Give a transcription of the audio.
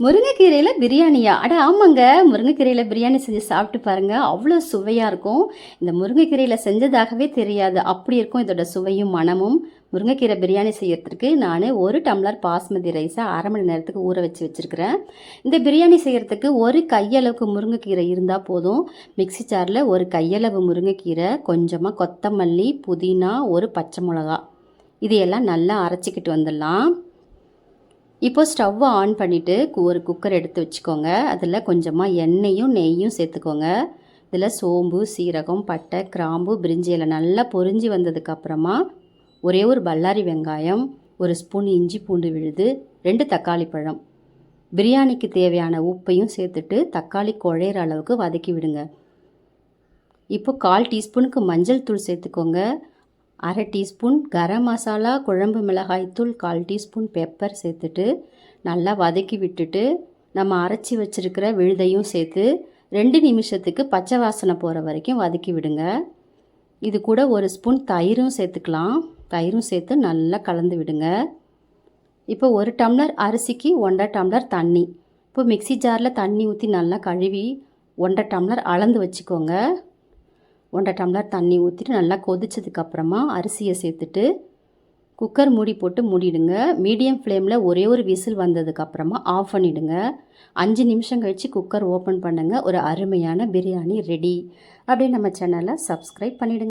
முருங்கைக்கீரையில் பிரியாணியா? அட ஆமாங்க. முருங்கைக்கீரையில் பிரியாணி செஞ்சு சாப்பிட்டு பாருங்கள், அவ்வளோ சுவையாக இருக்கும். இந்த முருங்கைக்கீரையில் செஞ்சதாகவே தெரியாது, அப்படி இருக்கும் இதோட சுவையும் மணமும். முருங்கைக்கீரை பிரியாணி செய்யறதுக்கு நான் 1 டம்ளர் பாஸ்மதி ரைஸை 1/2 மணி நேரத்துக்கு ஊற வச்சு வச்சுருக்கிறேன். இந்த பிரியாணி செய்கிறதுக்கு ஒரு கையளவுக்கு முருங்கைக்கீரை இருந்தால் போதும். மிக்சி ஜாரில் ஒரு கையளவு முருங்கைக்கீரை, கொஞ்சமாக கொத்தமல்லி, புதினா, ஒரு பச்சை மிளகா, இதையெல்லாம் நல்லா அரைச்சிக்கிட்டு வந்துடலாம். இப்போ ஸ்டவ்வை ஆன் பண்ணிவிட்டு ஒரு குக்கர் எடுத்து வச்சுக்கோங்க. அதில் கொஞ்சமாக எண்ணெயும் நெய்யும் சேர்த்துக்கோங்க. இதில் சோம்பு, சீரகம், பட்டை, கிராம்பு, பிரிஞ்சி இலை நல்லா பொரிஞ்சு வந்ததுக்கப்புறமா ஒரே ஒரு பல்லாரி வெங்காயம், ஒரு ஸ்பூன் இஞ்சி பூண்டு விழுது, 2 தக்காளி பழம், பிரியாணிக்கு தேவையான உப்பையும் சேர்த்துட்டு தக்காளி குழையிற அளவுக்கு வதக்கி விடுங்க. இப்போ 1/4 டீஸ்பூனுக்கு மஞ்சள் தூள் சேர்த்துக்கோங்க. 1/2 டீஸ்பூன் கரம் மசாலா, குழம்பு மிளகாய்த்தூள், 1/4 டீஸ்பூன் பெப்பர் சேர்த்துட்டு நல்லா வதக்கி விட்டுட்டு நம்ம அரைச்சி வச்சுருக்கிற விழுதையும் சேர்த்து 2 நிமிஷத்துக்கு பச்சை வாசனை போகிற வரைக்கும் வதக்கி விடுங்க. இது கூட ஒரு ஸ்பூன் தயிரும் சேர்த்துக்கலாம். தயிரும் சேர்த்து நல்லா கலந்து விடுங்க. இப்போ 1 டம்ளர் அரிசிக்கு 1/2 டம்ளர் தண்ணி. இப்போ மிக்சி ஜாரில் தண்ணி ஊற்றி நல்லா கழுவி 1/2 டம்ளர் அளந்து வச்சுக்கோங்க. 1/2 டம்ளர் தண்ணி ஊற்றிட்டு நல்லா கொதிச்சதுக்கப்புறமா அரிசியை சேர்த்துட்டு குக்கர் மூடி போட்டு மூடிடுங்க. மீடியம் ஃப்ளேமில் ஒரே ஒரு விசில் வந்ததுக்கப்புறமா ஆஃப் பண்ணிவிடுங்க. 5 நிமிஷம் கழித்து குக்கர் ஓப்பன் பண்ணுங்கள். ஒரு அருமையான பிரியாணி ரெடி. அப்படியே நம்ம சேனலை சப்ஸ்கிரைப் பண்ணிவிடுங்க.